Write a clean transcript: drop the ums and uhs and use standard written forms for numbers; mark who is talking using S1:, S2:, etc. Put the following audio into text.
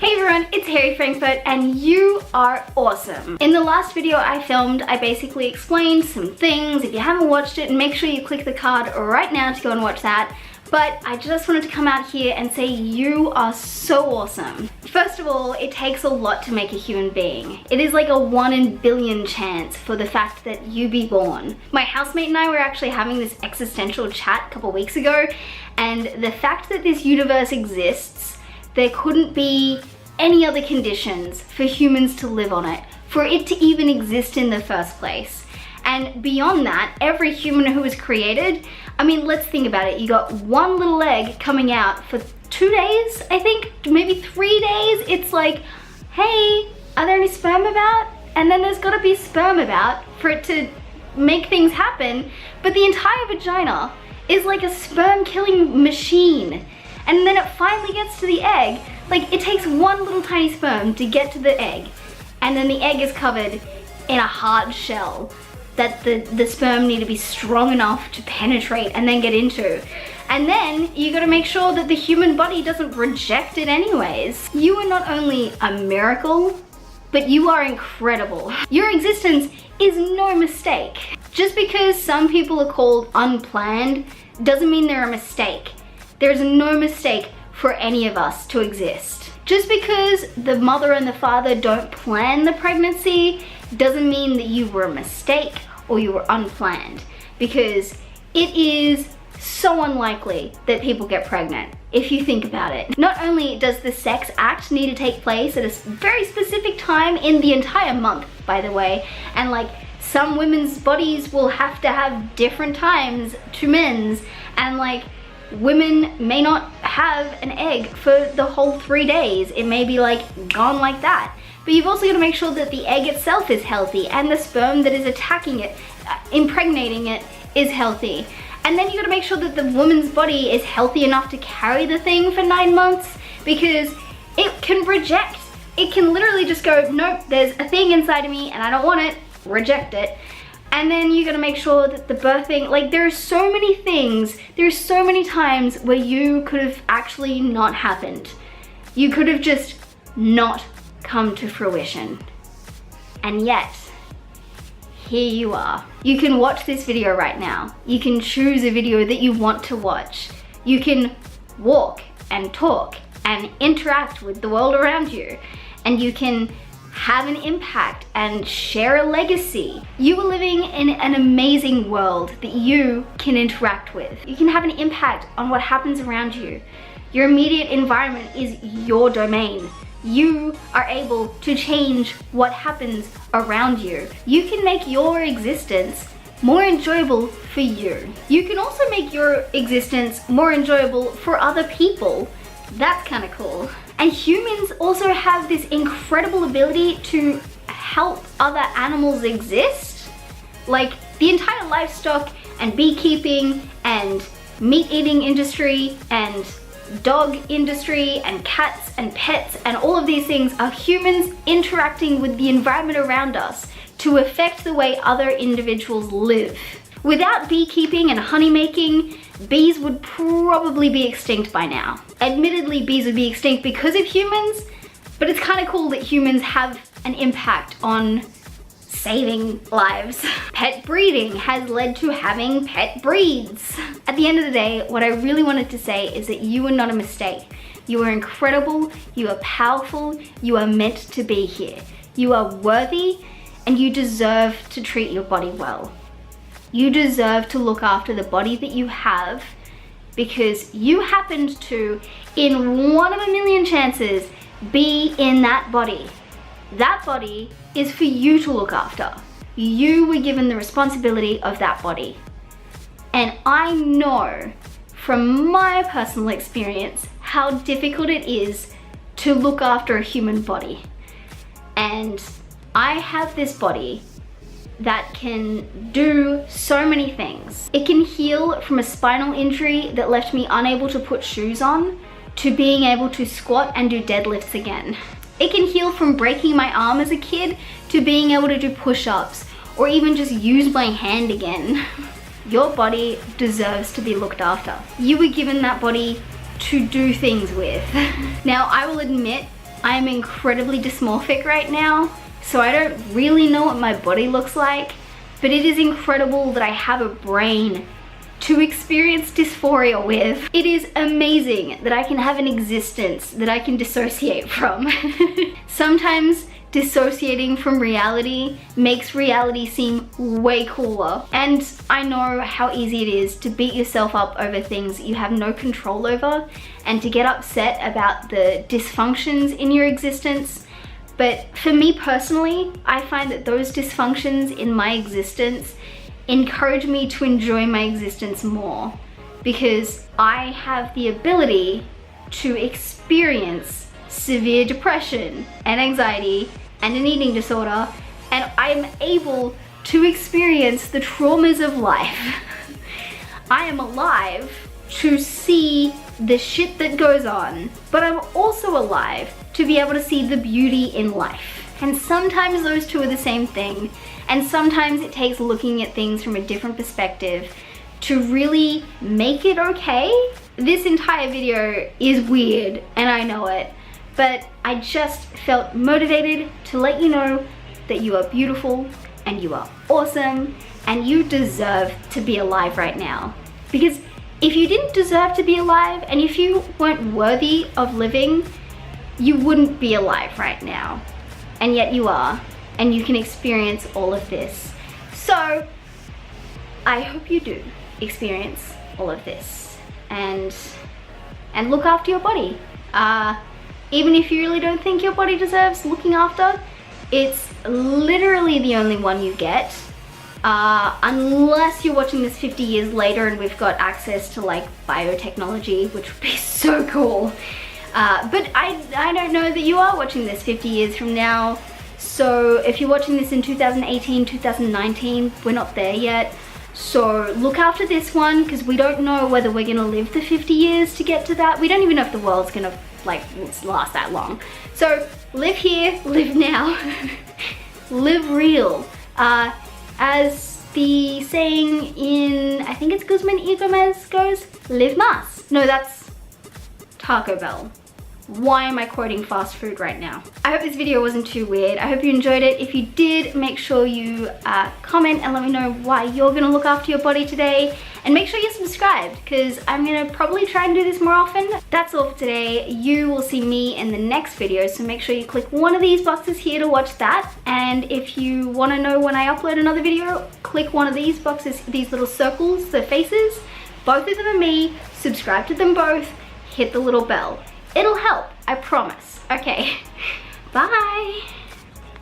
S1: Hey everyone, it's Hairyfrankfurt and you are awesome. In the last video I filmed, I basically explained some things. If you haven't watched it, make sure you click the card right now to go and watch that. But I just wanted to come out here and say you are so awesome. First of all, it takes a lot to make a human being. It is like a 1 in a billion chance for the fact that you be born. My housemate and I were actually having this existential chat a couple weeks ago, and the fact that this universe exists, there couldn't be any other conditions for humans to live on it, for it to even exist in the first place. And beyond that, every human who was created, I mean, let's think about it. You got one little egg coming out for 2 days, I think, maybe 3 days. It's like, hey, are there any sperm about? And then there's gotta be sperm about for it to make things happen. But the entire vagina is like a sperm killing machine. And then it finally gets to the egg. Like, it takes one little tiny sperm to get to the egg. And then the egg is covered in a hard shell that the sperm need to be strong enough to penetrate and then get into. And then you gotta make sure that the human body doesn't reject it anyways. You are not only a miracle, but you are incredible. Your existence is no mistake. Just because some people are called unplanned doesn't mean they're a mistake. There's no mistake for any of us to exist. Just because the mother and the father don't plan the pregnancy doesn't mean that you were a mistake or you were unplanned, because it is so unlikely that people get pregnant if you think about it. Not only does the sex act need to take place at a very specific time in the entire month, by the way, and like some women's bodies will have to have different times to men's, and like women may not have an egg for the whole 3 days. It may be like gone like that. But you've also got to make sure that the egg itself is healthy and the sperm that is attacking it, impregnating it, is healthy. And then you got to make sure that the woman's body is healthy enough to carry the thing for 9 months, because it can reject. It can literally just go, nope, there's a thing inside of me and I don't want it, reject it. And then you gotta make sure that the birthing, like there's so many things, there's so many times where you could have actually not happened. You could have just not come to fruition. And yet, here you are. You can watch this video right now. You can choose a video that you want to watch. You can walk and talk and interact with the world around you. And you can have an impact and share a legacy. You are living in an amazing world that you can interact with. You can have an impact on what happens around you. Your immediate environment is your domain. You are able to change what happens around you. You can make your existence more enjoyable for you. You can also make your existence more enjoyable for other people. That's kind of cool. And humans also have this incredible ability to help other animals exist. Like the entire livestock and beekeeping and meat eating industry and dog industry and cats and pets and all of these things are humans interacting with the environment around us to affect the way other individuals live. Without beekeeping and honey making, bees would probably be extinct by now. Admittedly, bees would be extinct because of humans, but it's kind of cool that humans have an impact on saving lives. Pet breeding has led to having pet breeds. At the end of the day, what I really wanted to say is that you are not a mistake. You are incredible, you are powerful, you are meant to be here. You are worthy, and you deserve to treat your body well. You deserve to look after the body that you have, because you happened to, in 1 in a million chances, be in that body. That body is for you to look after. You were given the responsibility of that body. And I know from my personal experience how difficult it is to look after a human body. And I have this body that can do so many things. It can heal from a spinal injury that left me unable to put shoes on, to being able to squat and do deadlifts again. It can heal from breaking my arm as a kid to being able to do push-ups or even just use my hand again. Your body deserves to be looked after. You were given that body to do things with. Now, I will admit I'm incredibly dysmorphic right now, so I don't really know what my body looks like, but it is incredible that I have a brain to experience dysphoria with. It is amazing that I can have an existence that I can dissociate from. Sometimes dissociating from reality makes reality seem way cooler. And I know how easy it is to beat yourself up over things you have no control over and to get upset about the dysfunctions in your existence. But for me personally, I find that those dysfunctions in my existence encourage me to enjoy my existence more, because I have the ability to experience severe depression and anxiety and an eating disorder, and I'm able to experience the traumas of life. I am alive to see the shit that goes on, but I'm also alive to be able to see the beauty in life. And sometimes those two are the same thing, and sometimes it takes looking at things from a different perspective to really make it okay. This entire video is weird, and I know it, but I just felt motivated to let you know that you are beautiful and you are awesome and you deserve to be alive right now. Because if you didn't deserve to be alive and if you weren't worthy of living, you wouldn't be alive right now. And yet you are, and you can experience all of this. So I hope you do experience all of this and look after your body. Even if you really don't think your body deserves looking after, it's literally the only one you get. Unless you're watching this 50 years later and we've got access to like biotechnology, which would be so cool. But I don't know that you are watching this 50 years from now. So if you're watching this in 2018, 2019, we're not there yet. So look after this one, because we don't know whether we're gonna live the 50 years to get to that. We don't even know if the world's gonna like last that long. So live here, live now, live real. As the saying in, I think it's Guzman y Gomez goes, live más. No, that's Taco Bell. Why am I quoting fast food right now? I hope this video wasn't too weird. I hope you enjoyed it. If you did, make sure you comment and let me know why you're gonna look after your body today. And make sure you're subscribed, because I'm gonna probably try and do this more often. That's all for today. You will see me in the next video, so make sure you click one of these boxes here to watch that. And if you wanna know when I upload another video, click one of these boxes, these little circles, the faces. Both of them are me. Subscribe to them both. Hit the little bell. It'll help, I promise. Okay, bye.